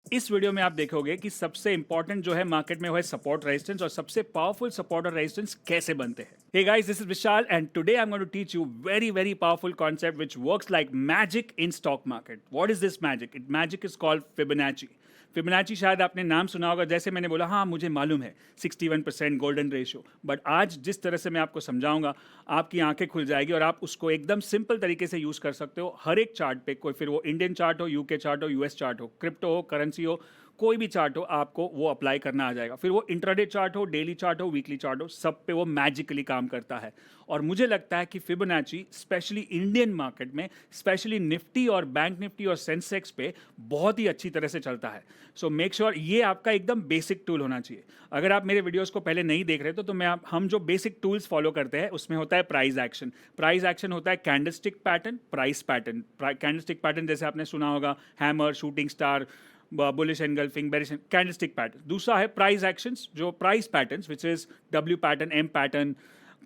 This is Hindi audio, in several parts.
इस वीडियो में आप देखोगे कि सबसे इंपॉर्टेंट जो है मार्केट में वो है सपोर्ट रेजिस्टेंस और सबसे पावरफुल सपोर्ट और रेजिस्टेंस कैसे बनते हैं. Hey guys, this is Vishal and today I am going to teach you very powerful concept which works like magic in stock market. What is this magic? It magic is called Fibonacci. Fibonacci शायद आपने नाम सुना होगा. जैसे मैंने बोला, हाँ मुझे मालूम है 61% गोल्डन रेशियो, बट आज जिस तरह से मैं आपको समझाऊंगा आपकी आंखें खुल जाएगी और आप उसको एकदम सिंपल तरीके से यूज कर सकते हो हर एक चार्ट पे. कोई फिर वो इंडियन चार्ट हो, यूके चार्ट हो, यूएस चार्ट हो, क्रिप्टो हो, करेंसी हो, कोई भी चार्ट हो, आपको वो अप्लाई करना आ जाएगा. फिर वो इंट्राडे चार्ट हो, डेली चार्ट हो, वीकली चार्ट हो, सब पे वो मैजिकली काम करता है. और मुझे लगता है कि फिबोनाची स्पेशली इंडियन मार्केट में, स्पेशली निफ्टी और बैंक निफ्टी और सेंसेक्स पे बहुत ही अच्छी तरह से चलता है. सो मेक श्योर ये आपका एकदम बेसिक टूल होना चाहिए. अगर आप मेरे वीडियोस को पहले नहीं देख रहे तो मैं हम जो बेसिक टूल्स फॉलो करते हैं उसमें होता है प्राइस एक्शन. प्राइस एक्शन होता है candlestick pattern, price pattern. Candlestick pattern जैसे आपने सुना होगा, hammer, shooting star, bullish engulfing, bearish, candlestick pattern. दूसरा है प्राइस एक्शंस, जो price patterns which is W pattern, M pattern,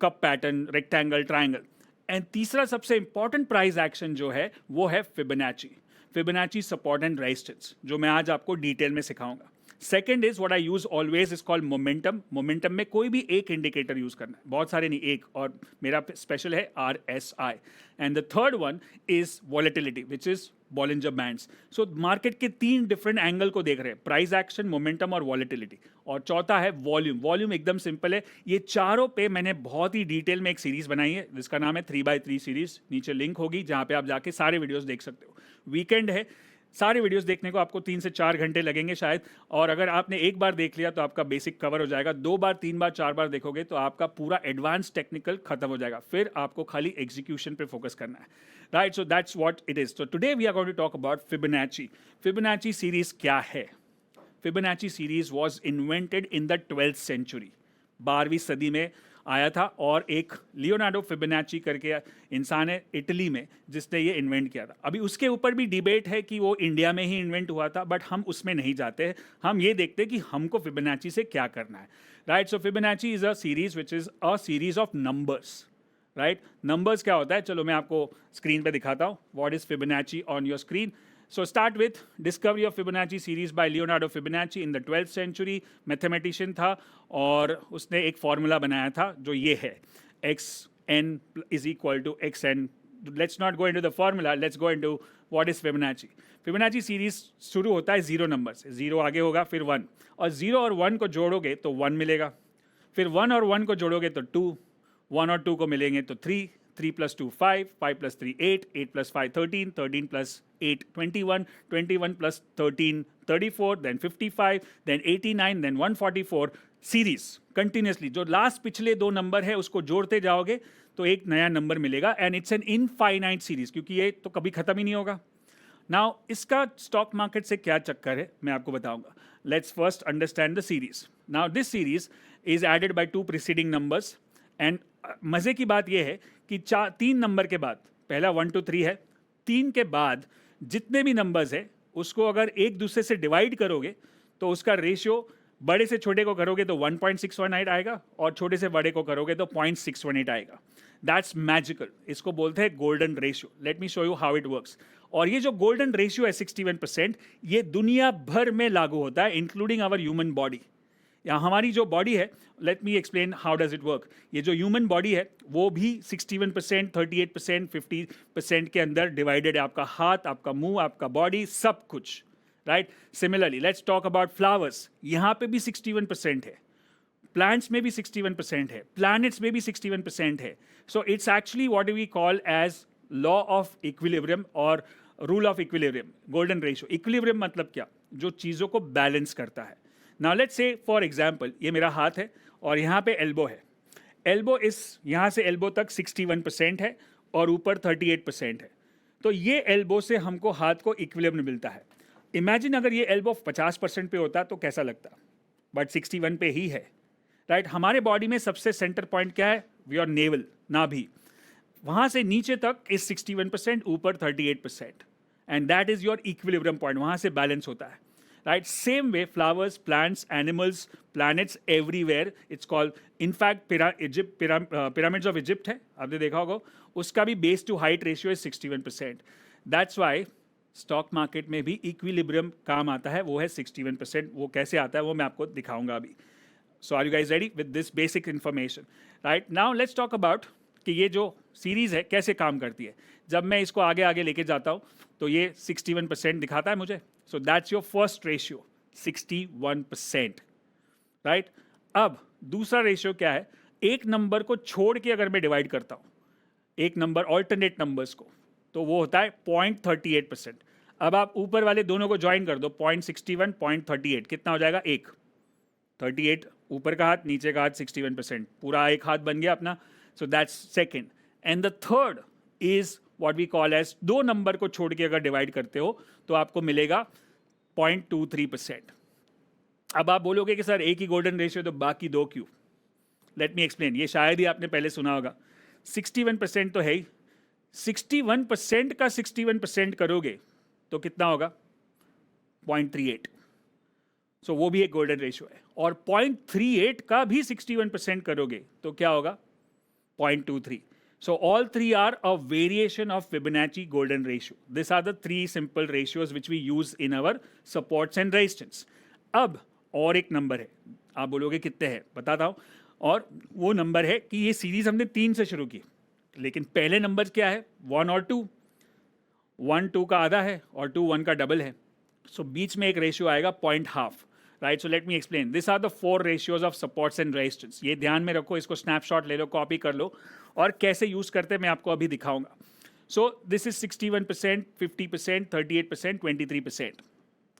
cup pattern, rectangle, triangle. And तीसरा सबसे इंपॉर्टेंट प्राइस एक्शन जो है वो है Fibonacci. Fibonacci support and resistance, जो मैं आज आपको डिटेल में सिखाऊंगा. Second is what I use always is called momentum. Momentum में कोई भी एक इंडिकेटर यूज करना है, बहुत सारे नहीं, एक, और मेरा स्पेशल है RSI. And the third one is volatility which is Bollinger bands. So market के 3 डिफरेंट एंगल को देख रहे हैं, प्राइस एक्शन, मोमेंटम और वॉलेटिलिटी. और चौथा है वॉल्यूम. वॉल्यूम एकदम सिंपल है. ये चारों पे मैंने बहुत ही डिटेल में एक सीरीज बनाई है जिसका नाम है 3x3 सीरीज. नीचे लिंक होगी जहां पे आप जाके सारे वीडियोस देख सकते हो. वीकेंड है, सारे वीडियोस देखने को आपको 3 से 4 घंटे लगेंगे शायद. और अगर आपने एक बार देख लिया तो आपका बेसिक कवर हो जाएगा. 2 बार, 3 बार, 4 बार देखोगे तो आपका पूरा एडवांस टेक्निकल खत्म हो जाएगा. फिर आपको खाली एग्जीक्यूशन पे फोकस करना है. Right, so that's what it is. So today we are going to talk about Fibonacci. Fibonacci series क्या है? Fibonacci series was invented in the 12th century. 12वीं सदी में आया था और एक लियोनार्डो फिबोनाची करके इंसान है इटली में जिसने ये इन्वेंट किया था. अभी उसके ऊपर भी डिबेट है कि वो इंडिया में ही इन्वेंट हुआ था, बट हम उसमें नहीं जाते. हम ये देखते हैं कि हमको फिबोनाची से क्या करना है. Right, so Fibonacci is a series which is a series of numbers. Right, numbers क्या होता है, चलो मैं आपको स्क्रीन पे दिखाता हूँ. What is Fibonacci on your screen. So start with discovery of Fibonacci series by Leonardo Fibonacci in the 12th century. Mathematician था और उसने एक फॉर्मूला बनाया था जो ये है, xn is equal to xn. Let's not go into the formula, let's go into what is Fibonacci. Fibonacci series शुरू होता है 0 नंबर से. 0 आगे होगा, फिर 1, और 0 और 1 को जोड़ोगे तो 1 मिलेगा. फिर 1 और 1 को जोड़ोगे तो 2, 1 और 2 को मिलेंगे तो 3, 3 plus 2 5, 5 plus 3 8, 8 plus 5 13, 13 plus 8 21, 21 plus 13 34, then 55, then 89, then 144. Series continuously जो लास्ट पिछले 2 नंबर है उसको जोड़ते जाओगे तो एक नया नंबर मिलेगा. And it's an infinite series, क्योंकि ये तो कभी खत्म ही नहीं होगा. नाउ इसका स्टॉक मार्केट से क्या चक्कर है मैं आपको बताऊंगा. Let's first understand the series. Now this series is added by 2 preceding numbers. And मजे की बात यह है कि 3 नंबर के बाद, पहला 1 2 3 है, 3 के बाद जितने भी नंबर्स है उसको अगर एक दूसरे से डिवाइड करोगे तो उसका रेशियो, बड़े से छोटे को करोगे तो 1.618 आएगा और छोटे से बड़े को करोगे तो 0.618 आएगा. That's magical. इसको बोलते हैं golden ratio. Let me show you how it works. और ये जो गोल्डन रेशियो है 61%, ये दुनिया भर में लागू होता है इंक्लूडिंग आवर ह्यूमन बॉडी. या हमारी जो बॉडी है, late me explain how does it work. ये जो ह्यूमन बॉडी है वो भी 61%, 38%, 50% के अंदर डिवाइडेड है. आपका हाथ, आपका मुंह, आपका बॉडी, सब कुछ. Right, similarly let's talk about flowers. यहाँ पे भी 61% है, प्लांट्स में भी 61% है, प्लैनेट्स में भी 61% है. So it's actually what we call as law of equilibrium और rule of equilibrium, golden ratio. Equilibrium मतलब क्या? जो चीज़ों को बैलेंस करता है. Now let's say for example ये मेरा हाथ है और यहाँ पे एल्बो है. एल्बो इस यहाँ से एल्बो तक 61% है और ऊपर 38% है. तो ये एल्बो से हमको हाथ को इक्विलिब्रियम मिलता है. इमेजिन अगर ये एल्बो 50% पे होता तो कैसा लगता, बट 61 पे ही है. राइट, हमारे बॉडी में सबसे सेंटर पॉइंट क्या है? योर नेवल, नाभि. वहाँ से नीचे तक इज 61%, ऊपर 38%. And that is your equilibrium point. वहाँ से बैलेंस होता है. Right, same way flowers, plants, animals, planets everywhere. It's called, in fact, pyramids of Egypt है, आपने देखा होगा, उसका भी base to height ratio is 61%. That's why stock market में भी इक्विलिब्रियम काम आता है, वो है 61%। वो कैसे आता है वो मैं आपको दिखाऊंगा अभी। So are you guys ready with this basic information? Right now let's talk about कि ये जो सीरीज़ है कैसे काम करती है। जब मैं इसको आगे आगे लेके जाता हूँ तो ये 61% दिखाता है मुझे। So that's your first ratio, 61%। Right, अब दूसरा रेशियो क्या है? एक नंबर को छोड़ के अगर मैं डिवाइड करता हूँ, एक नंबर ऑल्टरनेट नंबर्स को, तो वो होता है 0.38%। अब आप ऊपर वाले दोनों को ज्वाइन कर दो, 0.61 0.38 कितना हो जाएगा? 1। 38 ऊपर का हाथ, नीचे का हाथ 61%, पूरा एक हाथ बन गया अपना। So that's second. And the third is what we call edge, दो नंबर को छोड़ के अगर डिवाइड करते हो तो आपको मिलेगा 0.23%। अब आप बोलोगे कि सर एक ही गोल्डन रेशियो तो बाकी दो क्यों? Late me explain. ये शायद ही आपने पहले सुना होगा। 61% तो है ही, 61% का 61% करोगे तो कितना होगा? 0.38। सो वो भी एक गोल्डन रेशियो है। और 0.38 का भी 61% करोगे तो क्या होगा? 0.23। So all three are a variation of Fibonacci golden ratio. These are the three simple ratios which we use in our supports and resistance. अब और एक नंबर है, आप बोलोगे कितने हैं? बताता हूँ। और वो नंबर है कि ये सीरीज हमने 3 से शुरू की, लेकिन पहले नंबर क्या है? 1 और 2। 1 2 का आधा है और 2 1 का डबल है। सो बीच में एक रेशियो आएगा 0.5। Right, so let me explain. This are the 4 ratios of supports and resistance. ये ध्यान में रखो, इसको स्नैपशॉट ले लो, कॉपी कर लो, और कैसे यूज करते हैं मैं आपको अभी दिखाऊंगा। सो दिस इज 61%, 50%, 38%, 23%।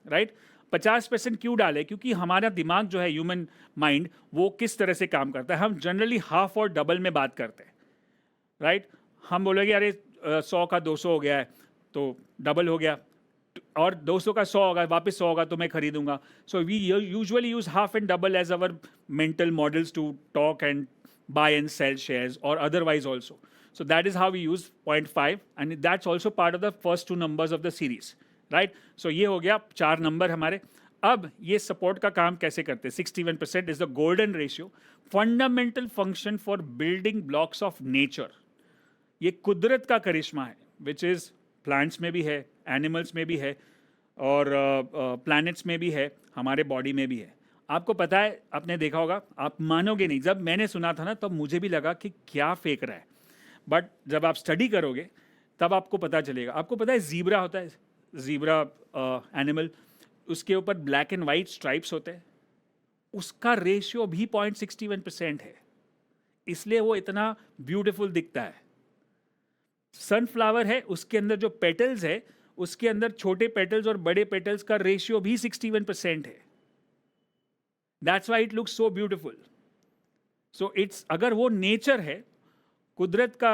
राइट, 50% क्यों डाले? क्योंकि हमारा दिमाग जो है, ह्यूमन माइंड, वो किस तरह से काम करता है। हम जनरली हाफ और डबल में बात करते हैं। राइट, हम बोलेंगे अरे 100 का 200 हो गया है तो डबल हो गया, और 200 का 100 होगा, वापस 100 होगा तो मैं खरीदूंगा। So we usually use half and double as our mental models to talk and buy and sell shares or otherwise also. So that is how we use 0.5, and that's also part of the first 2 numbers of the series, right? So ये हो गया 4 नंबर हमारे। अब ये सपोर्ट का काम कैसे करते हैं? 61% is the golden ratio, fundamental function for building blocks of nature. ये कुदरत का करिश्मा है, which is plants में भी है, animals में भी है, और planets में भी है, हमारे बॉडी में भी है। आपको पता है, आपने देखा होगा, आप मानोगे नहीं, जब मैंने सुना था ना तब मुझे भी लगा कि क्या फेंक रहा है, बट जब आप स्टडी करोगे तब आपको पता चलेगा। आपको पता है ज़ीब्रा होता है, ज़ीब्रा एनिमल, उसके ऊपर ब्लैक एंड वाइट स्ट्राइप्स होते हैं, उसका रेशियो भी 0.61% है, इसलिए वो इतना ब्यूटीफुल दिखता है। सनफ्लावर है, उसके अंदर जो पेटल्स है, उसके अंदर छोटे पेटल्स और बड़े पेटल्स का रेशियो भी 61% है। That's why it looks so beautiful. So it's, अगर वो नेचर है, कुदरत का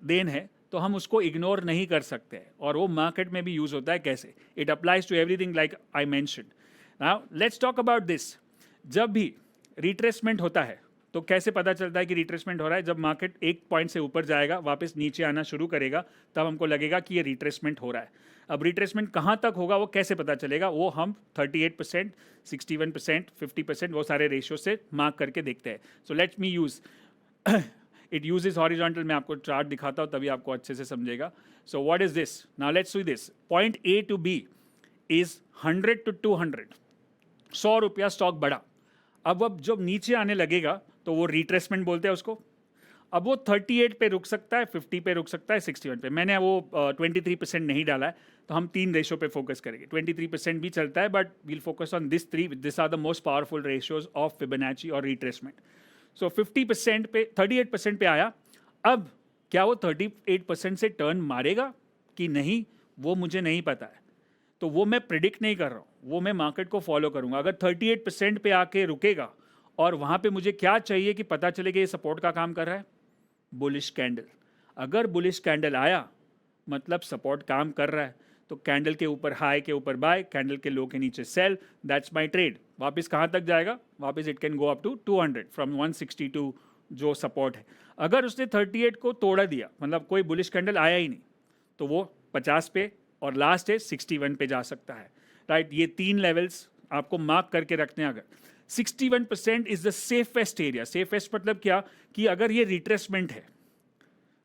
देन है, तो हम उसको इग्नोर नहीं कर सकते हैं। और वो मार्केट में भी यूज होता है। कैसे? It applies to everything like I mentioned. Now let's talk about this. जब भी रिट्रेसमेंट होता है तो कैसे पता चलता है कि रिट्रेसमेंट हो रहा है? जब मार्केट एक पॉइंट से ऊपर जाएगा, वापस नीचे आना शुरू करेगा, तब हमको लगेगा कि ये रिट्रेसमेंट हो रहा है। अब रिट्रेसमेंट कहाँ तक होगा वो कैसे पता चलेगा? वो हम 38%, 61%, 50% वो सारे रेशियो से मार्क करके देखते हैं। So let's me use it uses horizontal. मैं आपको चार्ट दिखाता हूँ तभी आपको अच्छे से समझेगा। So what is this? Now let's see this. Point A to B is 100 to 200, 100 रुपया स्टॉक बढ़ा। अब जब नीचे आने लगेगा तो वो रिट्रेसमेंट बोलते हैं उसको। अब वो 38 पे रुक सकता है, 50 पे रुक सकता है, 61 पे। मैंने वो 23% नहीं डाला है, तो हम 3 रेशियो पे फोकस करेंगे। 23% भी चलता है, but we'll focus on this 3। This are the most powerful ratios of Fibonacci और रिट्रेसमेंट। सो 50% पे, 38% पे आया। अब क्या वो 38% से टर्न मारेगा कि नहीं, वो मुझे नहीं पता है। तो वो मैं प्रिडिक्ट नहीं कर रहा हूँ, वो मैं मार्केट को फॉलो करूँगा। अगर 38% पे आके रुकेगा और वहाँ पे मुझे क्या चाहिए कि पता चले कि ये सपोर्ट का काम कर रहा है? Bullish candle. अगर बुलिश कैंडल आया मतलब सपोर्ट काम कर रहा है, तो कैंडल के ऊपर हाई के ऊपर बाय, कैंडल के लो के नीचे सेल। That's my trade. वापस कहाँ तक जाएगा? वापस it can go up to 200 from 162 जो सपोर्ट है। अगर उसने 38 को तोड़ा दिया, मतलब कोई बुलिश कैंडल आया ही नहीं, तो वो 50 पे और लास्ट है 61 पे जा सकता है। राइट, ये 3 लेवल्स आपको मार्क करके रखने हैं। अगर 61% is the safest area. Safest मतलब क्या? कि अगर ये रिट्रेसमेंट है,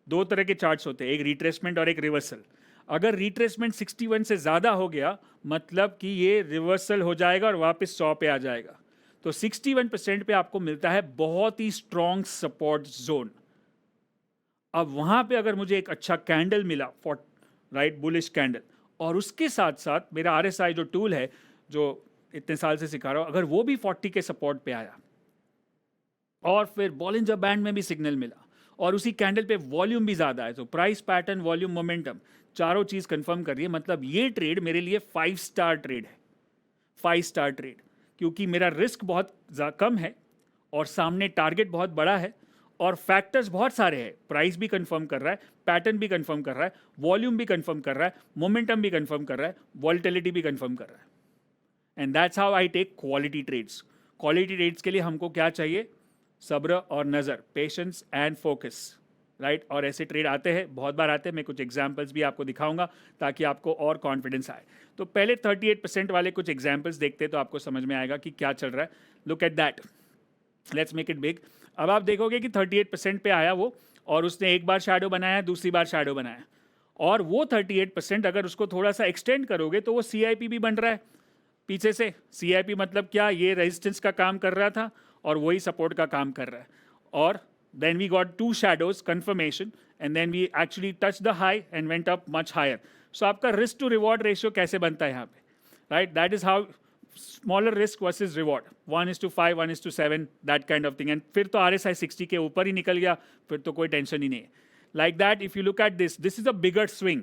2 तरह के चार्ट्स होते हैं, एक रिट्रेसमेंट और एक रिवर्सल। अगर रिट्रेसमेंट 61 से ज़्यादा हो गया मतलब कि ये रिवर्सल हो जाएगा और वापस 100 पे आ जाएगा। तो 61% पे आपको मिलता है बहुत ही स्ट्रॉन्ग सपोर्ट जोन। अब वहाँ पे अगर मुझे एक अच्छा कैंडल मिला राइट बुलिश कैंडल, और उसके साथ साथ मेरा RSI जो टूल है जो इतने साल से सिखा रहा हूँ, अगर वो भी 40 के सपोर्ट पे आया और फिर बॉलिंजर बैंड में भी सिग्नल मिला और उसी कैंडल पे वॉल्यूम भी ज़्यादा है, तो प्राइस पैटर्न वॉल्यूम मोमेंटम चारों चीज़ कंफर्म कर रही है, मतलब ये ट्रेड मेरे लिए 5 स्टार ट्रेड है। 5 स्टार ट्रेड, क्योंकि मेरा रिस्क बहुत कम है और सामने टारगेट बहुत बड़ा है और फैक्टर्स बहुत सारे हैं। प्राइस भी कंफर्म कर रहा है, पैटर्न भी कंफर्म कर रहा है, वॉल्यूम भी कंफर्म कर रहा है, मोमेंटम भी कंफर्म कर रहा है, वॉलेटिलिटी भी कंफर्म कर रहा है। And that's how I take quality trades. Quality trades के लिए हमको क्या चाहिए? सब्र और नज़र, पेशेंस एंड फोकस, राइट। और ऐसे ट्रेड आते हैं, बहुत बार आते हैं। मैं कुछ एग्जांपल्स भी आपको दिखाऊंगा ताकि आपको और कॉन्फिडेंस आए। तो पहले 38% वाले कुछ एग्जांपल्स देखते हैं तो आपको समझ में आएगा कि क्या चल रहा है। Look at that, let's make it big. अब आप देखोगे कि 38% पे आया वो, और उसने एक बार शैडो बनाया, दूसरी बार शैडो बनाया, और वो 38% अगर उसको थोड़ा सा एक्सटेंड करोगे तो वो CIP भी बन रहा है पीछे से। CIP मतलब क्या? ये रेजिस्टेंस का काम कर रहा था और वही सपोर्ट का काम कर रहा है। और then we got 2 shadows confirmation and then we actually touched the high and went up much higher. So आपका risk to reward ratio कैसे बनता है यहाँ पे, right? That is how smaller risk versus reward, 1:5, 1:7, that kind of thing. And फिर तो RSI 60 के ऊपर ही निकल गया, फिर तो कोई टेंशन ही नहीं है। Like that, if you look at this, this is a bigger swing.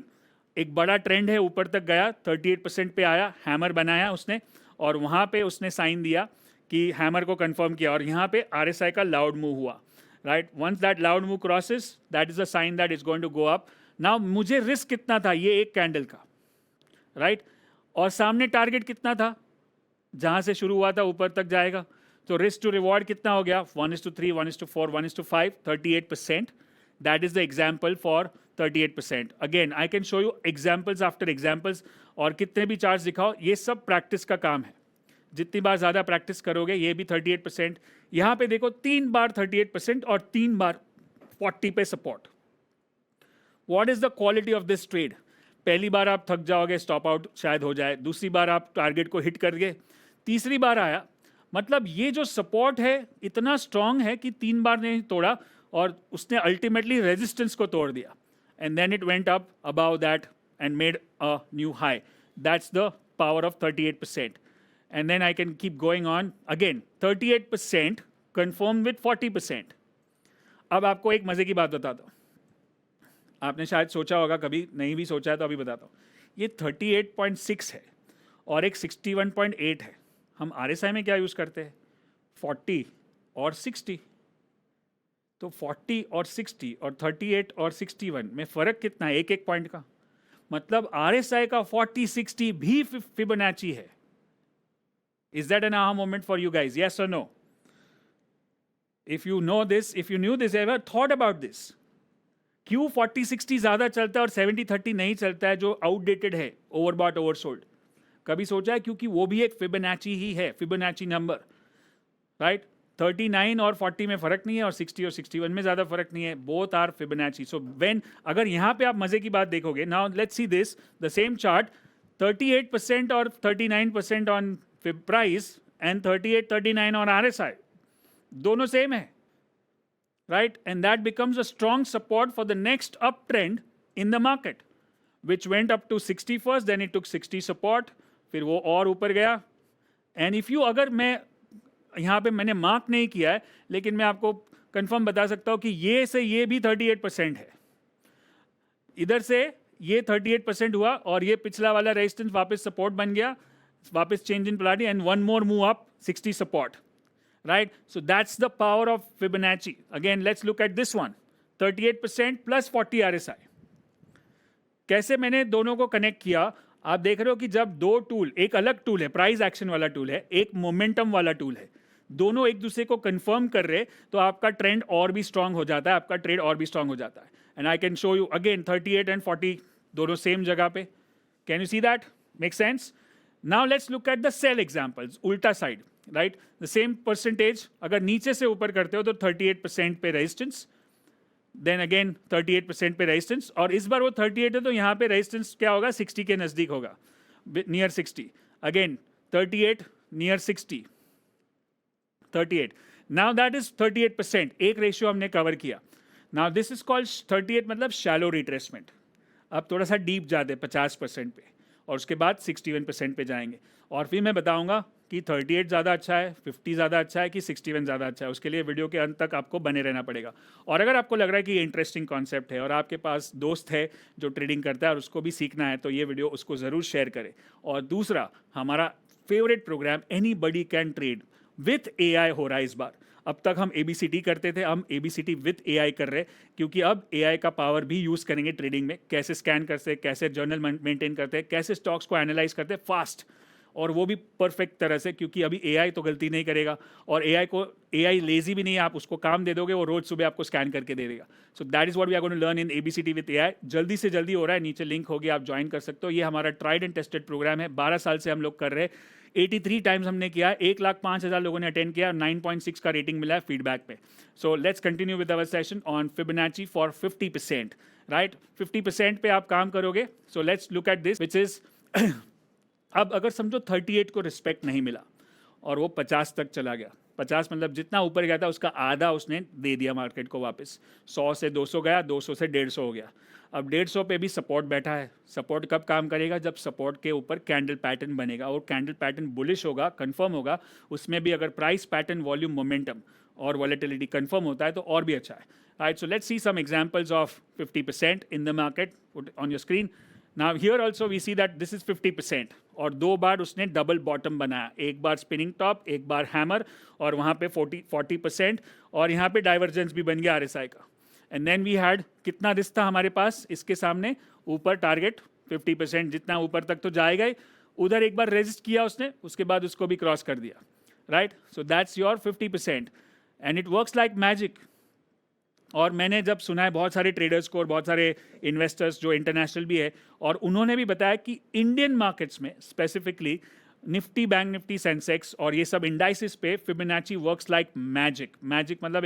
एक बड़ा ट्रेंड है, ऊपर तक गया, 38% पे आया, हैमर बनाया उसने, और वहाँ पे उसने साइन दिया कि हैमर को कंफर्म किया, और यहाँ पे RSI का लाउड मूव हुआ, right. Once that loud move crosses, that is a sign that is going to go up. Now मुझे रिस्क कितना था? ये एक कैंडल का, राइट, और सामने टारगेट कितना था? जहाँ से शुरू हुआ था ऊपर तक जाएगा। तो रिस्क टू रिवॉर्ड कितना हो गया? 1:3, 1:4, 1:5, 38%. That is the example for 38%. Again, I can show you examples after examples, और कितने भी चार्ट्स दिखाओ, ये सब प्रैक्टिस का काम है। जितनी बार ज़्यादा प्रैक्टिस करोगे, ये भी 38%। यहाँ पे देखो 3 बार 38% और 3 बार 40 पे support. What is the quality of this trade? पहली बार आप थक जाओगे, स्टॉप आउट शायद हो जाए, दूसरी बार आप टारगेट को हिट कर गए, तीसरी बार आया, मतलब ये जो सपोर्ट है इतना स्ट्रांग है कि 3 बार नहीं तोड़ा और उसने अल्टीमेटली रेजिस्टेंस को तोड़ दिया, and then it went up above that and made a new high. That's the power of 38%. And then I can keep going on. Again, 38% confirmed with 40%. अब आपको एक मजे की बात बताता हूँ, आपने शायद सोचा होगा, कभी नहीं भी सोचा है तो अभी बताता हूँ। ये 38.6 है और एक 61.8 है। हम RSI में क्या यूज़ करते हैं? 40 और 60। तो 40 और 60 और 38 और 61 में फ़र्क कितना है? एक पॉइंट का। मतलब RSI का 40-60 भी फिबोनाची है। Is that an aha moment for you guys? Yes or no? If you know this, if you knew this, ever thought about this? क्यों 40-60 ज़्यादा चलता है और 70-30 नहीं चलता है, जो आउटडेटेड है, ओवरबॉट ओवरसोल्ड? कभी सोचा है? क्योंकि वो भी एक फिबोनाची ही है, फिबोनाची नंबर, राइट। 39 और 40 में फ़र्क नहीं है और 60 और 61 में ज़्यादा फ़र्क नहीं है, both are Fibonacci. So when, अगर यहाँ पे आप मज़े की बात देखोगे, now let's see this, the same chart, 38% और 39% on price and 38-39 on RSI, दोनों सेम है, right? And that becomes a strong support for the next uptrend in the market, which went up to 60 first, then it took 60 support, फिर वो और ऊपर गया। And if you, अगर मैं यहाँ पे मैंने मार्क नहीं किया है, लेकिन मैं आपको कंफर्म बता सकता हूँ कि ये से ये भी 38% है, इधर से ये 38% हुआ और ये पिछला वाला रेजिस्टेंस वापस सपोर्ट बन गया, वापस change in polarity, and one more move up, 60 support, right. So that's the power of Fibonacci. Again let's look at this one, 38% plus 40 RSI। कैसे मैंने दोनों को कनेक्ट किया? आप देख रहे हो कि जब दो टूल, एक अलग टूल है, प्राइस एक्शन वाला टूल है, एक मोमेंटम वाला टूल है, दोनों एक दूसरे को कंफर्म कर रहे, तो आपका ट्रेंड और भी स्ट्रांग हो जाता है, आपका ट्रेड और भी स्ट्रांग हो जाता है। And I can show you again 38 and 40 दोनों सेम जगह पे। Can you see that? Make sense? Now let's look at the sell examples, उल्टा side, right? The same percentage, अगर नीचे से ऊपर करते हो तो 38% पे रेजिस्टेंस, देन अगेन 38% पे रेजिस्टेंस, और इस बार वो 38 है तो यहाँ पे रेजिस्टेंस क्या होगा, 60 के नज़दीक होगा, near 60, again 38 near 60, 38. Now that is 38%, एक रेशियो हमने कवर किया. नाउ दिस इज कॉल्ड 38, मतलब शैलो रिट्रेसमेंट. अब थोड़ा सा डीप जाते 50% पे, और उसके बाद 61% पे जाएंगे, और फिर मैं बताऊंगा कि 38 ज़्यादा अच्छा है, 50 ज़्यादा अच्छा है कि 61 ज़्यादा अच्छा है. उसके लिए वीडियो के अंत तक आपको बने रहना पड़ेगा. और अगर आपको लग रहा है कि ये इंटरेस्टिंग कॉन्सेप्ट है और आपके पास दोस्त है जो ट्रेडिंग करता है और उसको भी सीखना है, तो ये वीडियो उसको ज़रूर शेयर करें. और दूसरा, हमारा favourite programme anybody can trade with AI हो रहा है इस बार. अब तक हम ABCD करते थे, हम ABCD विथ AI कर रहे हैं, क्योंकि अब AI का पावर भी यूज़ करेंगे ट्रेडिंग में. कैसे स्कैन करते हैं, कैसे जर्नल मेंटेन करते हैं, कैसे स्टॉक्स को एनालाइज करते हैं फास्ट, और वो भी परफेक्ट तरह से, क्योंकि अभी AI तो गलती नहीं करेगा, और AI लेजी भी नहीं है. आप उसको काम दे दोगे, वो रोज सुबह आपको स्कैन करके दे देगा. So that is what we are going to learn in ABCD विद AI. जल्दी से जल्दी हो रहा है, नीचे लिंक होगी, आप ज्वाइन कर सकते हो. ये हमारा ट्राइड एंड टेस्टेड प्रोग्राम है, 12 साल से हम लोग कर रहे हैं. 83 टाइम्स हमने किया, 1,05,000 लोगों ने अटेंड किया, 9.6 का रेटिंग मिला है फीडबैक पे. So let's continue with our session on Fibonacci for 50%. Right, 50% पे आप काम करोगे. So let's look at this, which is अब अगर समझो 38 को रिस्पेक्ट नहीं मिला और वो 50 तक चला गया, 50 मतलब जितना ऊपर गया था उसका आधा उसने दे दिया मार्केट को वापस. 100 से 200 गया, 200 से 150 हो गया. अब 150 पे भी सपोर्ट बैठा है. सपोर्ट कब काम करेगा, जब सपोर्ट के ऊपर कैंडल पैटर्न बनेगा, और कैंडल पैटर्न बुलिश होगा, कंफर्म होगा. उसमें भी अगर प्राइस पैटर्न, वॉल्यूम, मोमेंटम और वॉलेटिलिटी कंफर्म होता है तो और भी अच्छा है. Right, so let's see some examples of 50% in the market on your screen. Now here also we see that this is 50%, और 2 बार उसने डबल बॉटम बनाया, एक बार स्पिनिंग टॉप, एक बार हैमर, और वहाँ पे 40%, और यहाँ पे डाइवर्जेंस भी बन गया RSI का. एंड देन वी हैड, कितना रिस्क था हमारे पास इसके सामने, ऊपर टारगेट 50%, जितना ऊपर तक तो जाएगा ही. उधर एक बार रेजिस्ट किया उसने, उसके बाद उसको भी क्रॉस कर दिया. Right, so that's your 50%, and it works like magic. और मैंने जब सुना है बहुत सारे ट्रेडर्स को और बहुत सारे इन्वेस्टर्स जो इंटरनेशनल भी है, और उन्होंने भी बताया कि इंडियन मार्केट्स में specifically Nifty, bank Nifty, Sensex और ये सब इंडाइसिस पे Fibonacci works like magic. Magic मतलब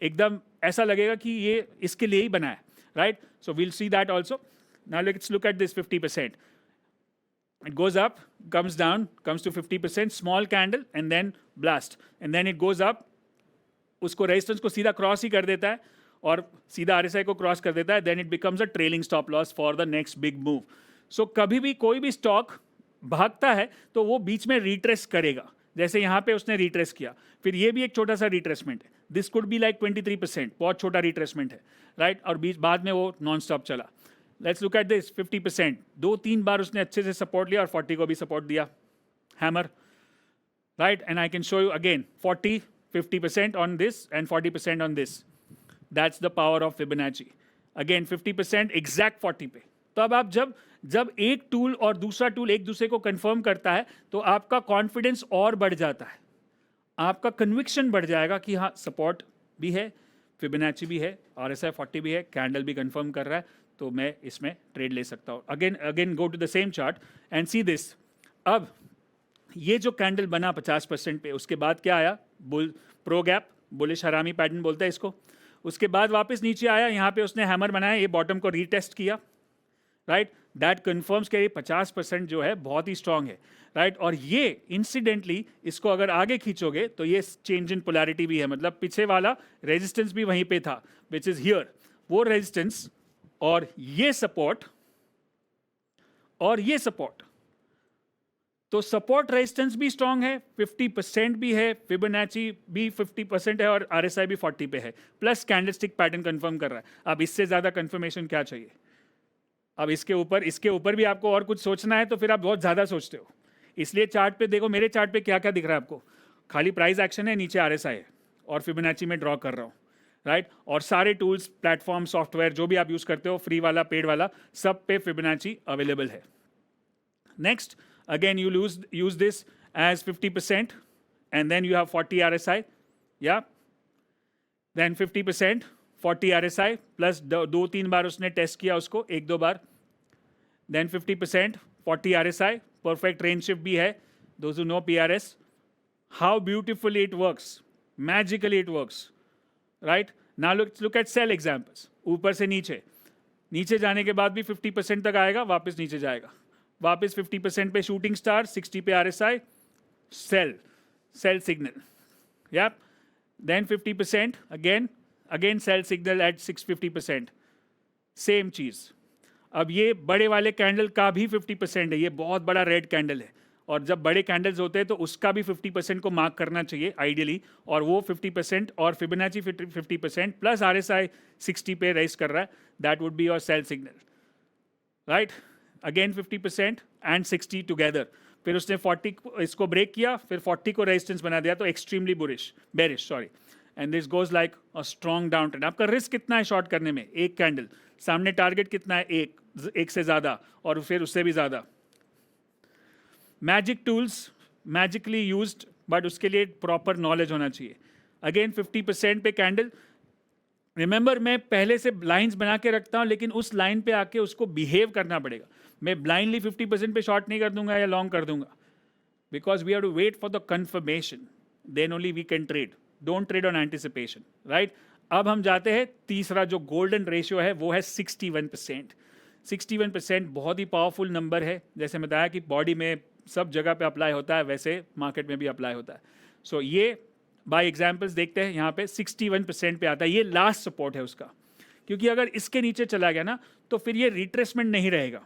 एकदम ऐसा लगेगा कि ये इसके लिए ही बना है. Right, so we'll see that also. Now let's look at this 50%. It goes up, comes down, comes to 50%, small candle, and then blast, and then it goes up. उसको रेजिस्टेंस को सीधा क्रॉस ही कर देता है और सीधा RSI को क्रॉस कर देता है. Then it becomes a trailing stop loss for the next big move. So कभी भी कोई भी स्टॉक भागता है तो वो बीच में रिट्रेस करेगा, जैसे यहाँ पे उसने रिट्रेस किया, फिर ये भी एक छोटा सा रिट्रेसमेंट है. दिस कुड बी लाइक 23%, बहुत छोटा रिट्रेसमेंट है. राइट, और बीच बाद में वो नॉन स्टॉप चला. लेट्स लुक एट दिस 50%, 2-3 बार उसने अच्छे से सपोर्ट लिया और 40 को भी सपोर्ट दिया, hammer. Right, and I can show you again 40, 50% on this and 40% on this. That's the power of Fibonacci. Again 50% exact 40 पे. तो अब आप जब एक टूल और दूसरा टूल एक दूसरे को कंफर्म करता है तो आपका कॉन्फिडेंस और बढ़ जाता है, आपका कन्विक्शन बढ़ जाएगा कि हाँ, सपोर्ट भी है, फिबोनाची भी है, RSI 40 भी है, कैंडल भी कंफर्म कर रहा है, तो मैं इसमें ट्रेड ले सकता हूँ. Again go to the same chart and see this. अब ये जो कैंडल बना 50% पे, उसके बाद क्या आया, प्रो गैप, बुलिश हरामी पैटर्न बोलते हैं इसको. उसके बाद वापस नीचे आया, यहाँ पे उसने हैमर बनाया, ये बॉटम को रीटेस्ट किया. राइट, दैट कन्फर्म्स कि ये 50% जो है बहुत ही स्ट्रांग है. राइट, और ये इंसिडेंटली इसको अगर आगे खींचोगे तो ये चेंज इन पोलैरिटी भी है, मतलब पीछे वाला रेजिस्टेंस भी वहीं पे था, विच इज हियर. वो रेजिस्टेंस और ये सपोर्ट और ये सपोर्ट, तो सपोर्ट रेजिस्टेंस भी स्ट्रांग है, 50% भी है, फिबोनाची भी 50% है और RSI भी 40 पे है, प्लस कैंडलस्टिक पैटर्न कंफर्म कर रहा है. अब इससे ज्यादा कंफर्मेशन क्या चाहिए. अब इसके ऊपर भी आपको और कुछ सोचना है तो फिर आप बहुत ज्यादा सोचते हो. इसलिए चार्ट पे देखो, मेरे चार्ट पे क्या क्या दिख रहा है आपको, खाली प्राइस एक्शन है, नीचे RSI है और फिबोनाची में ड्रॉ कर रहा हूँ. राइट, और सारे टूल्स, प्लेटफॉर्म, सॉफ्टवेयर जो भी आप यूज करते हो, फ्री वाला, पेड वाला, सब पे फिबोनाची अवेलेबल है. Next, again you use this as 50%, and then you have 40 RSI. Yeah, then 50%, 40 RSI plus 2-3 बार उसने टेस्ट किया उसको, 1-2 बार. then 50%, 40 RSI, perfect range shift भी है. those who know PRS, how beautifully it works, magically it works. Right, now look at sell examples. ऊपर से नीचे, नीचे जाने के बाद भी 50% तक आएगा, वापस नीचे जाएगा, वापस 50% पे शूटिंग स्टार, 60 पे RSI, sell signal. Yep. Then 50% again sell signal at 650%. Same चीज. अब ये बड़े वाले कैंडल का भी 50% है, ये बहुत बड़ा रेड कैंडल है, और जब बड़े कैंडल्स होते हैं तो उसका भी 50% को मार्क करना चाहिए आइडियली, और वो 50% और फिबोनाची 50% प्लस RSI 60 पे रेस कर रहा है, that would be your sell signal, right. Again 50% and 60 together. फिर उसने 40 इसको ब्रेक किया, फिर 40 को रेजिस्टेंस बना दिया, तो extremely bearish sorry. And this goes like a strong down trend. आपका रिस्क कितना है शॉर्ट करने में? एक कैंडल, सामने टारगेट कितना है? एक से ज़्यादा, और फिर उससे भी ज़्यादा. Magic tools magically used, but उसके लिए प्रॉपर नॉलेज होना चाहिए. अगेन 50% पे कैंडल. रिमेंबर, मैं पहले से लाइंस बना के रखता हूँ, लेकिन उस लाइन पे आके उसको बिहेव करना पड़ेगा. मैं ब्लाइंडली 50% पे शॉर्ट नहीं कर दूंगा या लॉन्ग कर दूंगा, because we have to wait for the confirmation, then only we can trade. Don't trade on anticipation, right. अब हम जाते हैं तीसरा जो गोल्डन रेशियो है, वो है 61%. 61% बहुत ही पावरफुल नंबर है. जैसे मैं बताया कि बॉडी में सब जगह पे अप्लाई होता है, वैसे मार्केट में भी अप्लाई होता है. सो ये बाय एग्जाम्पल्स देखते हैं, यहाँ पे 61% पे आता है. ये लास्ट सपोर्ट है उसका, क्योंकि अगर इसके नीचे चला गया ना, तो फिर ये रिट्रेसमेंट नहीं रहेगा,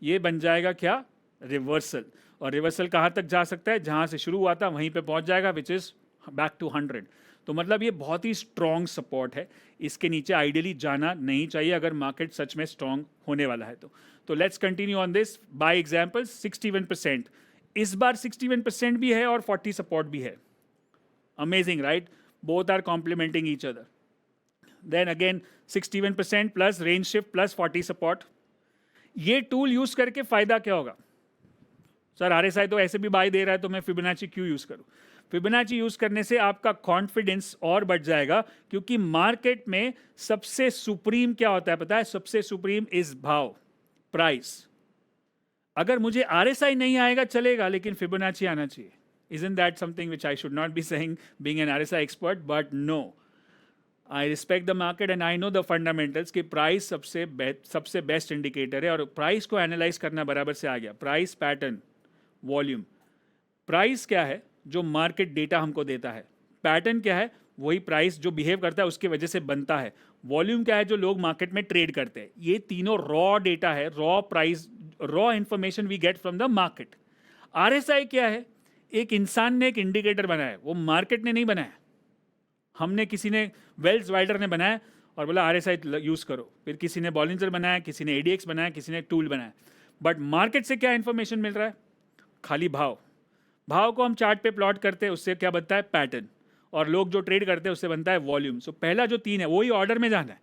ये बन जाएगा क्या? रिवर्सल. और रिवर्सल कहाँ तक जा सकता है? जहाँ से शुरू हुआ था वहीं पे पहुँच जाएगा, विच इज़ बैक टू 100. तो मतलब ये बहुत ही स्ट्रॉन्ग सपोर्ट है. इसके नीचे आइडियली जाना नहीं चाहिए अगर मार्केट सच में स्ट्रॉन्ग होने वाला है. तो let's continue on this by example. 61%, इस बार 61% भी है और 40 सपोर्ट भी है. Amazing, right? Both are complementing each other. Then again 61% plus range shift plus 40 support. ये टूल यूज करके फायदा क्या होगा? सर RSI तो ऐसे भी बाय दे रहा है, तो मैं फिबोनाची क्यों यूज करूं? फिबोनाची यूज करने से आपका कॉन्फिडेंस और बढ़ जाएगा, क्योंकि मार्केट में सबसे सुप्रीम क्या होता है पता है? सबसे सुप्रीम इज भाव, प्राइस. अगर मुझे RSI नहीं आएगा चलेगा, लेकिन फिबोनाची आना चाहिए. Isn't that something which I should not be saying being an RSI expert? But no, I respect the market and I know the fundamentals कि प्राइस सबसे बेस्ट इंडिकेटर है, और प्राइस को एनालाइज करना बराबर से आ गया. Price, pattern, volume. प्राइस क्या है? जो मार्केट डेटा हमको देता है. पैटर्न क्या है? वही प्राइस जो बिहेव करता है उसकी वजह से बनता है. वॉल्यूम क्या है? जो लोग मार्केट में ट्रेड करते हैं. ये तीनों रॉ डेटा है, raw price, raw information we get from the market. RSI क्या है? एक इंसान ने एक इंडिकेटर बनाया, वो मार्केट ने नहीं बनाया. हमने, किसी ने, वेल्स वाइडर ने बनाया और बोला RSI यूज करो. फिर किसी ने बॉलिंजर बनाया, किसी ने ADX बनाया, किसी ने टूल बनाया. बट मार्केट से क्या इंफॉर्मेशन मिल रहा है? खाली भाव. भाव को हम चार्ट पे प्लॉट करते हैं, उससे क्या बनता है? पैटर्न. और लोग जो ट्रेड करते हैं उससे बनता है वॉल्यूम. सो पहला जो 3 है वही ऑर्डर में जाना है.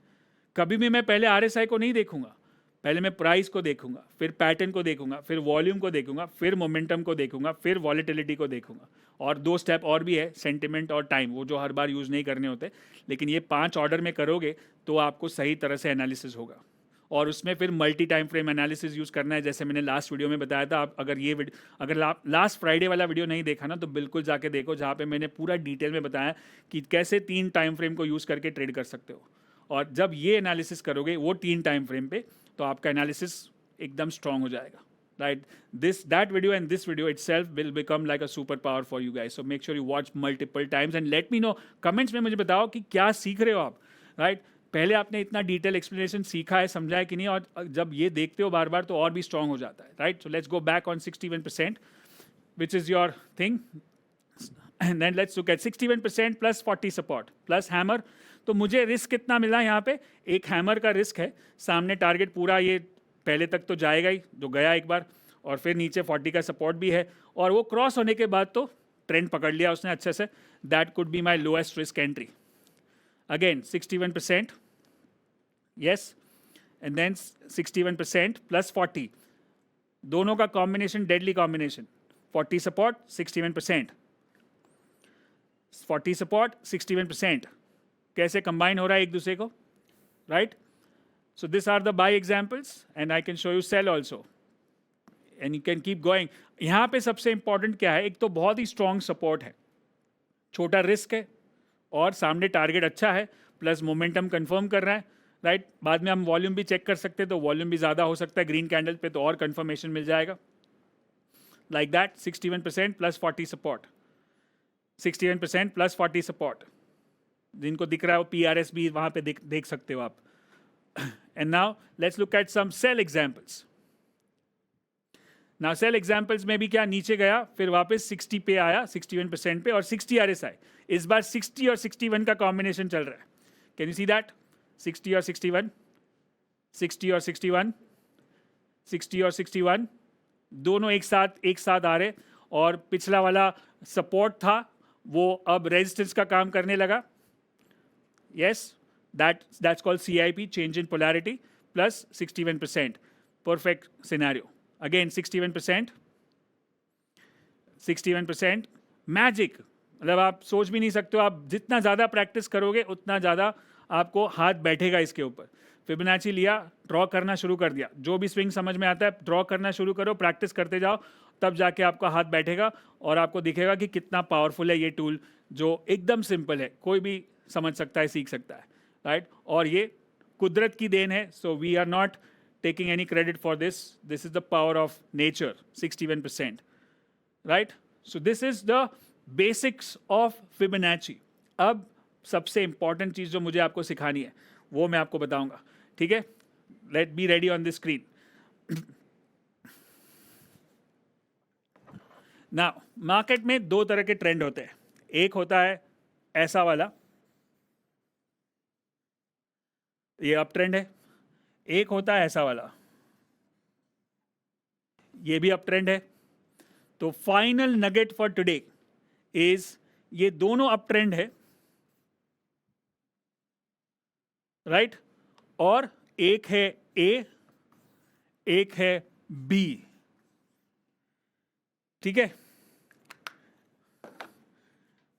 कभी भी मैं पहले RSI को नहीं देखूंगा, पहले मैं प्राइस को देखूंगा, फिर पैटर्न को देखूंगा, फिर वॉल्यूम को देखूंगा, फिर मोमेंटम को देखूंगा, फिर वॉलेटिलिटी को देखूंगा. और 2 स्टेप और भी है, सेंटिमेंट और टाइम, वो जो हर बार यूज़ नहीं करने होते. लेकिन ये 5 ऑर्डर में करोगे तो आपको सही तरह से एनालिसिस होगा. और उसमें फिर multi time frame analysis use करना है, जैसे मैंने लास्ट वीडियो में बताया था. आप अगर लास्ट फ्राइडे वाला वीडियो नहीं देखा ना, तो बिल्कुल जाके देखो, जहाँ पे मैंने पूरा डिटेल में बताया कि कैसे 3 टाइम फ्रेम को यूज़ करके ट्रेड कर सकते हो. और जब ये एनालिसिस करोगे वो 3 टाइम फ्रेम पे, तो आपका एनालिसिस एकदम स्ट्रॉन्ग हो जाएगा, right? That video and this video itself will become like a superpower for you guys. So make sure you watch multiple times and let me know comments में मुझे बताओ कि क्या सीख रहे हो आप, राइट? पहले आपने इतना डिटेल एक्सप्लेनेशन सीखा है, समझा है कि नहीं? और जब ये देखते हो बार बार तो और भी स्ट्रॉन्ग हो जाता है, right? So let's go back on 61%, which is your thing. And then let's look at 61% plus 40 support plus hammer. तो मुझे रिस्क कितना मिला यहाँ पे? एक हैमर का रिस्क है. सामने टारगेट पूरा ये पहले तक तो जाएगा ही, जो गया एक बार, और फिर नीचे 40 का सपोर्ट भी है, और वो क्रॉस होने के बाद तो ट्रेंड पकड़ लिया उसने अच्छे से. That could be my lowest risk entry. Again 61%, yes, and then 61% plus 40, दोनों का combination deadly combination. 40 support, 61%, 40 support, 61%. कैसे कंबाइन हो रहा है एक दूसरे को, right? So this are the buy examples and I can show you sell also and you can keep going. यहाँ पे सबसे इंपॉर्टेंट क्या है? एक तो बहुत ही स्ट्रॉन्ग सपोर्ट है, छोटा रिस्क है, और सामने टारगेट अच्छा है, प्लस मोमेंटम कंफर्म कर रहा है, राइट। बाद में हम वॉल्यूम भी चेक कर सकते हैं, तो वॉल्यूम भी ज़्यादा हो सकता है ग्रीन कैंडल पे, तो और कंफर्मेशन मिल जाएगा। Like that 61% plus 40 support, 61% plus 40 support, जिनको दिख रहा है वो PRS भी वहाँ पे देख सकते हो आप। And now let's look at some sell examples. Now sell examples में भी क्या, नीचे गया फिर वापस 60 पे आया, 61% पे, और 60 RSI। इस बार 60 और 61 का कॉम्बिनेशन चल रहा है। Can you see that? 60 और 61, 60 और 61, 60 और 61, दोनों एक साथ आ रहे, और पिछला वाला सपोर्ट था वो अब रेजिस्टेंस का काम करने लगा। Yes, that's called CIP, change in polarity, plus 61%, perfect scenario. Again 61%, 61%, magic. मतलब आप सोच भी नहीं सकते हो, आप जितना ज़्यादा प्रैक्टिस करोगे उतना ज़्यादा आपको हाथ बैठेगा इसके ऊपर। फिबोनाची लिया, ड्रॉ करना शुरू कर दिया, जो भी स्विंग समझ में आता है ड्रॉ करना शुरू करो, प्रैक्टिस करते जाओ, तब जाके आपका हाथ बैठेगा और आपको दिखेगा कि कितना पावरफुल है ये टूल, जो एकदम सिंपल है, कोई भी समझ सकता है, सीख सकता है, राइट। और ये कुदरत की देन है, so we are not taking any credit for this, this is the power of nature, 61%, right. So this is the basics of Fibonacci. अब सबसे इंपॉर्टेंट चीज़ जो मुझे आपको सिखानी है वो मैं आपको बताऊंगा, ठीक है। Let be ready on the screen. Now market में दो तरह के ट्रेंड होते हैं, एक होता है ऐसा वाला, ये अप ट्रेंड है, एक होता है ऐसा वाला, ये भी अप ट्रेंड है। तो final nugget for today is ये दोनों अप ट्रेंड है, राइट, और एक है ए, एक है बी, ठीक है।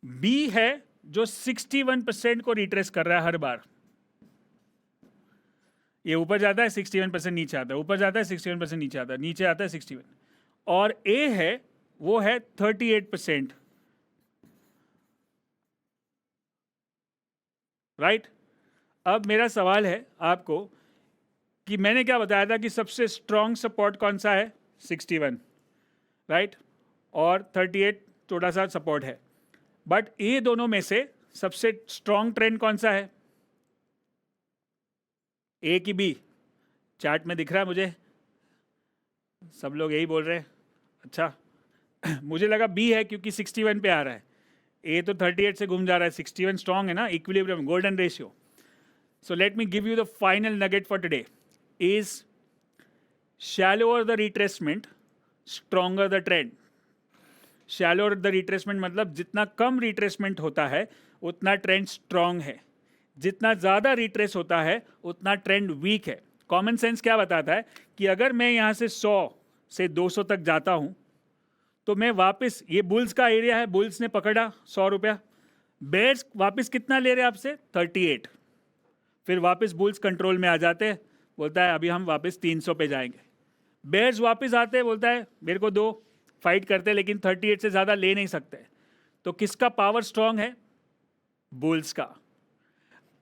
बी है जो 61% को रिट्रेस कर रहा है हर बार, ये ऊपर जाता है 61%, नीचे आता है, ऊपर जाता है 61%, नीचे आता है, नीचे आता है 61। और ए है वो है 38%, राइट। अब मेरा सवाल है आपको कि मैंने क्या बताया था कि सबसे स्ट्रॉन्ग सपोर्ट कौन सा है, 61, राइट, और 38 थोड़ा सा सपोर्ट है, बट ये दोनों में से सबसे स्ट्रॉन्ग ट्रेंड कौन सा है, ए की बी? चार्ट में दिख रहा है मुझे, सब लोग यही बोल रहे हैं, अच्छा। मुझे लगा बी है क्योंकि 61 पे आ रहा है, ए तो 38 से घूम जा रहा है, 61 स्ट्रॉन्ग है ना, equilibrium, golden ratio. So let me give you the final nugget for today is shallower the retracement, stronger the trend. Shallower the retracement मतलब जितना कम रिट्रेसमेंट होता है उतना ट्रेंड स्ट्रॉन्ग है, जितना ज़्यादा रिट्रेस होता है उतना ट्रेंड वीक है। कॉमन सेंस क्या बताता है कि अगर मैं यहाँ से 100 से 200 तक जाता हूँ तो मैं वापस, ये बुल्स का एरिया है, बुल्स ने पकड़ा 100 रुपया, बेयर्स वापस कितना ले रहे हैं आपसे, 38, फिर वापस बुल्स कंट्रोल में आ जाते हैं, बोलता है अभी हम वापस 300 पे जाएंगे। बेयर्स वापस आते हैं, बोलता है मेरे को दो, फाइट करते हैं लेकिन 38 से ज़्यादा ले नहीं सकते। तो किसका पावर स्ट्रांग है, बुल्स का।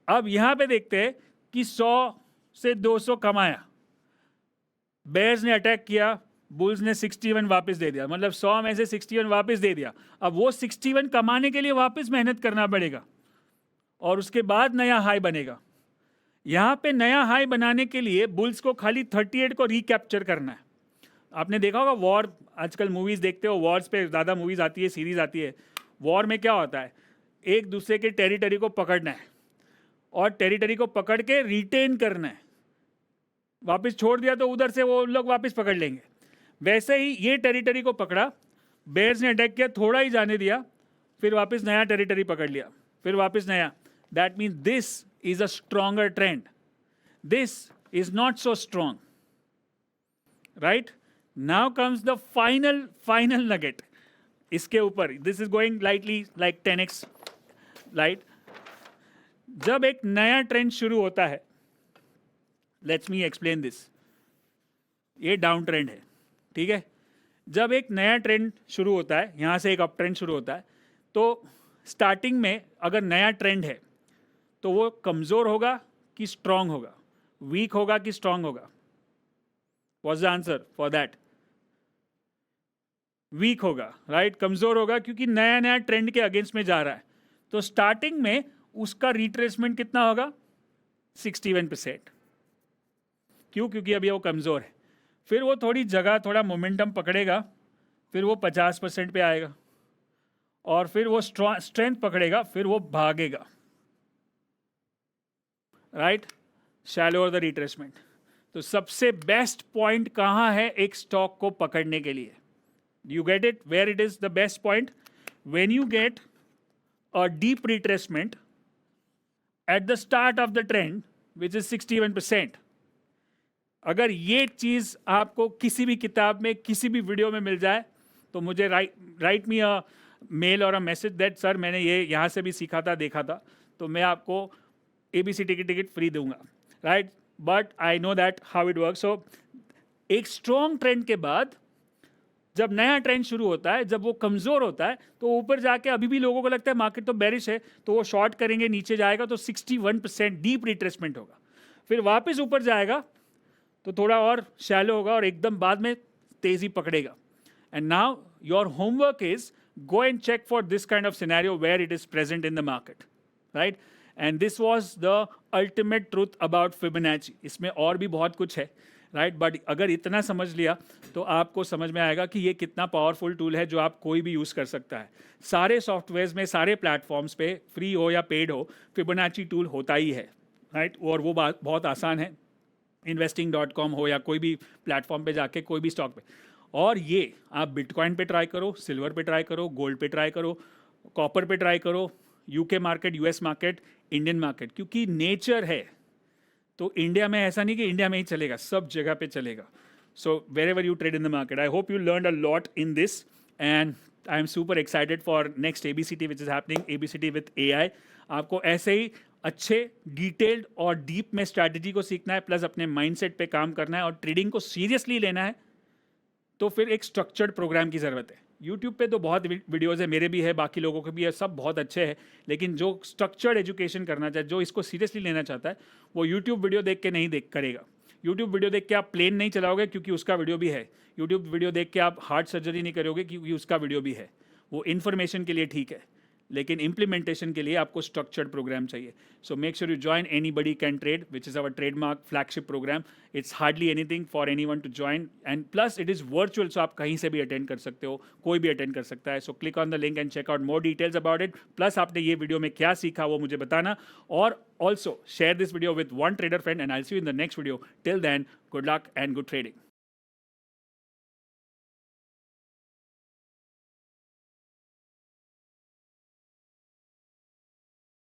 अब यहाँ पे देखते हैं कि 100 से 200 कमाया, बेयर्स ने अटैक किया, बुल्स ने 61 वापस दे दिया, मतलब 100 में से 61 वापस दे दिया। अब वो 61 कमाने के लिए वापस मेहनत करना पड़ेगा और उसके बाद नया हाई बनेगा। यहाँ पे नया हाई बनाने के लिए बुल्स को खाली 38 को रिकैप्चर करना है। आपने देखा होगा वॉर, आजकल मूवीज़ देखते हो, वॉर्स पे ज़्यादा मूवीज़ आती है, सीरीज़ आती है। वॉर में क्या होता है, एक दूसरे के टेरिटरी को पकड़ना है और टेरिटरी को पकड़ के रिटेन करना है, वापस छोड़ दिया तो उधर से वो लोग वापस पकड़ लेंगे। वैसे ही ये टेरिटरी को पकड़ा, बेयर्स ने अटैक किया, थोड़ा ही जाने दिया, फिर वापस नया टेरिटरी पकड़ लिया, फिर वापस नया। That means this is a stronger trend, this is not so strong, right. Now comes the final nugget इसके ऊपर, this is going lightly like 10x, right. जब एक नया ट्रेंड शुरू होता है, लेट्स मी एक्सप्लेन दिस, ये डाउन ट्रेंड है, ठीक है। जब एक नया ट्रेंड शुरू होता है, यहाँ से एक अप ट्रेंड शुरू होता है, तो स्टार्टिंग में अगर नया ट्रेंड है तो वो कमज़ोर होगा कि स्ट्रांग होगा, वीक होगा कि स्ट्रांग होगा? What's the answer for that? Weak होगा, राइट? कमज़ोर होगा क्योंकि नया नया ट्रेंड के अगेंस्ट में जा रहा है। तो स्टार्टिंग में उसका रिट्रेसमेंट कितना होगा? 61%। क्यों? क्योंकि अभी वो कमज़ोर है। फिर वो थोड़ी जगह, थोड़ा मोमेंटम पकड़ेगा, फिर वो 50% पे आएगा, और फिर वो स्ट्रेंथ पकड़ेगा, फिर वो भागेगा, राइट? Shallow the retracement. तो सबसे बेस्ट पॉइंट कहाँ है एक स्टॉक को पकड़ने के लिए? You get it? Where it is the best point? When you get a deep retracement at the start of the trend, which is 61%. अगर ये चीज़ आपको किसी भी किताब में, किसी भी वीडियो में मिल जाए, तो मुझे राइट मी अ मेल और अ मैसेज दैट सर मैंने ये यहाँ से भी सीखा था, देखा था, तो मैं आपको ABCD की टिकट फ्री दूंगा, right? But I know that how it work. So एक स्ट्रॉन्ग ट्रेंड के बाद जब नया ट्रेंड शुरू होता है, जब वो कमज़ोर होता है, तो ऊपर जाके अभी भी लोगों को लगता है मार्केट तो बेरिश है, तो वो शॉर्ट करेंगे, नीचे जाएगा तो 61% डीप रिट्रेसमेंट होगा। फिर वापस ऊपर जाएगा तो थोड़ा और शैलो होगा और एकदम बाद में तेज़ी पकड़ेगा। And now your homework is go and check for this kind of scenario where it is present in the market, right? And this was the ultimate truth about Fibonacci. इसमें और भी बहुत कुछ है, राइट? बट अगर इतना समझ लिया तो आपको समझ में आएगा कि ये कितना पावरफुल टूल है जो आप कोई भी यूज़ कर सकता है। सारे सॉफ्टवेयर्स में, सारे प्लेटफॉर्म्स पे, फ्री हो या पेड हो, फिबोनाची टूल होता ही है, राइट? और वो बात बहुत आसान है। investing.com हो या कोई भी प्लेटफॉर्म पे जाके कोई भी स्टॉक पे, और ये आप बिटकॉइन पे ट्राई करो, सिल्वर पे ट्राई करो, गोल्ड पे ट्राई करो, कॉपर पे ट्राई करो, UK market, US market, Indian market, क्योंकि नेचर है। तो इंडिया में ऐसा नहीं कि इंडिया में ही चलेगा, सब जगह पे चलेगा। So wherever you trade in the market, I hope you learn a lot in this, and I am super excited for next ABCT which is happening, ABCT with AI। आपको ऐसे ही अच्छे, डिटेल्ड और डीप में स्ट्रैटेजी को सीखना है, प्लस अपने माइंडसेट पे काम करना है और ट्रेडिंग को सीरियसली लेना है, तो फिर एक स्ट्रक्चर्ड प्रोग्राम की ज़रूरत है। यूट्यूब पे तो बहुत वीडियोज़ है, मेरे भी है, बाकी लोगों के भी है, सब बहुत अच्छे हैं, लेकिन जो स्ट्रक्चर्ड एजुकेशन करना चाहे, जो इसको सीरियसली लेना चाहता है, वो यूट्यूब वीडियो देख के नहीं करेगा। यूट्यूब वीडियो देख के आप प्लेन नहीं चलाओगे क्योंकि उसका वीडियो भी है। यूट्यूब वीडियो देख के आप हार्ट सर्जरी नहीं करोगे क्योंकि उसका वीडियो भी है। वो इन्फॉर्मेशन के लिए ठीक है, लेकिन इम्प्लीमेंटेशन के लिए आपको स्ट्रक्चर्ड प्रोग्राम चाहिए। So make sure you join anybody can trade, which is our trademark flagship program. It's hardly anything for anyone to join, and plus it is virtual, so आप कहीं से भी अटेंड कर सकते हो, कोई भी अटेंड कर सकता है। So click on the link and check out more details about it. Plus आपने ये वीडियो में क्या सीखा वो मुझे बताना, और also share this video with one trader friend, and I will see you in the next video. Till then, good luck and good trading.